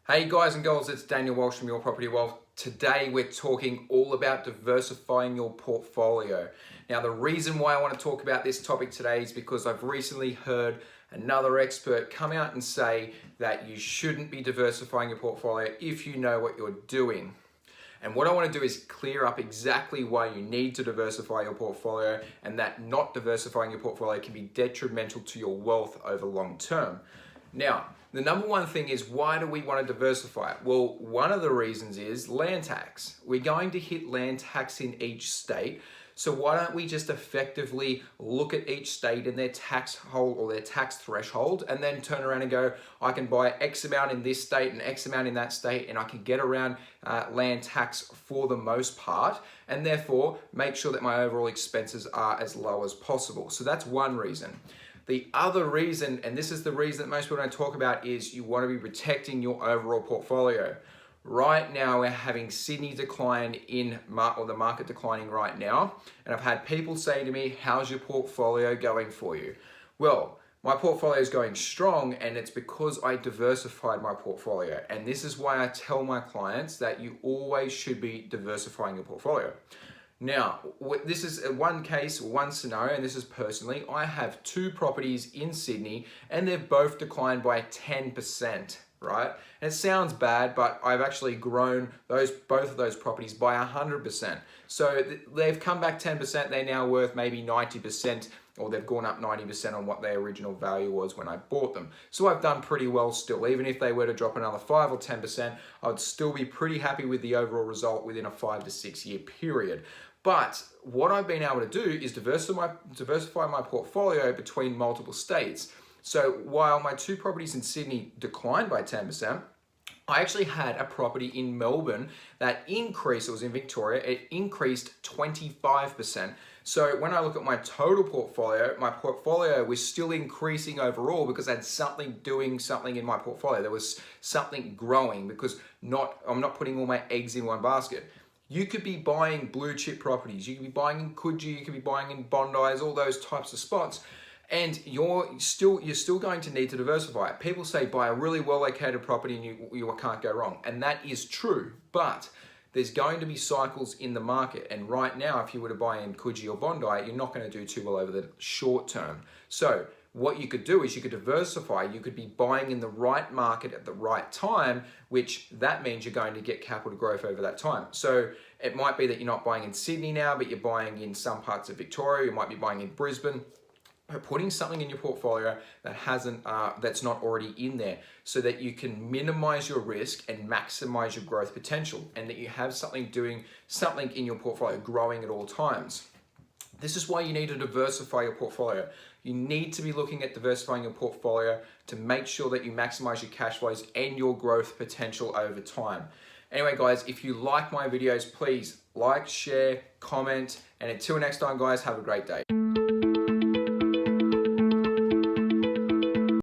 Hey guys and girls, it's Daniel Walsh from Your Property Wealth. Today we're talking all about diversifying your portfolio. Now the reason why I want to talk about this topic today is because I've recently heard another expert come out and say that you shouldn't be diversifying your portfolio if you know what you're doing. And what I want to do is clear up exactly why you need to diversify your portfolio and that not diversifying your portfolio can be detrimental to your wealth over long term. Now, the number one thing is, why do we want to diversify it? Well, one of the reasons is land tax. We're going to hit land tax in each state. So why don't we just effectively look at each state and their tax hold or their tax threshold and then turn around and go, I can buy X amount in this state and X amount in that state and I can get around land tax for the most part and therefore make sure that my overall expenses are as low as possible. So that's one reason. The other reason, and this is the reason that most people don't talk about, is you want to be protecting your overall portfolio. Right now, we're having Sydney decline or the market declining right now. And I've had people say to me, how's your portfolio going for you? Well, my portfolio is going strong and it's because I diversified my portfolio. And this is why I tell my clients that you always should be diversifying your portfolio. Now, this is one case, one scenario, and this is personally, I have two properties in Sydney and they've both declined by 10%, right? And it sounds bad, but I've actually grown both of those properties by 100%. So they've come back 10%, they're now worth maybe 90%, or they've gone up 90% on what their original value was when I bought them. So I've done pretty well still. Even if they were to drop another 5 or 10%, I would still be pretty happy with the overall result within a 5 to 6 year period. But what I've been able to do is diversify my portfolio between multiple states. So while my two properties in Sydney declined by 10%, I actually had a property in Melbourne that increased, it was in Victoria, it increased 25%. So when I look at my total portfolio, my portfolio was still increasing overall because I had doing something in my portfolio. There was something growing because I'm not putting all my eggs in one basket. You could be buying blue chip properties. You could be buying in Coogee, you could be buying in Bondi, all those types of spots. And you're still going to need to diversify it. People say buy a really well located property and you can't go wrong. And that is true, but there's going to be cycles in the market. And right now, if you were to buy in Coogee or Bondi, you're not going to do too well over the short term. So what you could do is you could diversify. You could be buying in the right market at the right time, which that means you're going to get capital growth over that time. So it might be that you're not buying in Sydney now, but you're buying in some parts of Victoria. You might be buying in Brisbane. Putting something in your portfolio that that's not already in there, so that you can minimize your risk and maximize your growth potential, and that you have doing something in your portfolio growing at all times. This is why you need to diversify your portfolio. You need to be looking at diversifying your portfolio to make sure that you maximize your cash flows and your growth potential over time. Anyway, guys, if you like my videos, please like, share, comment, and until next time, guys, have a great day.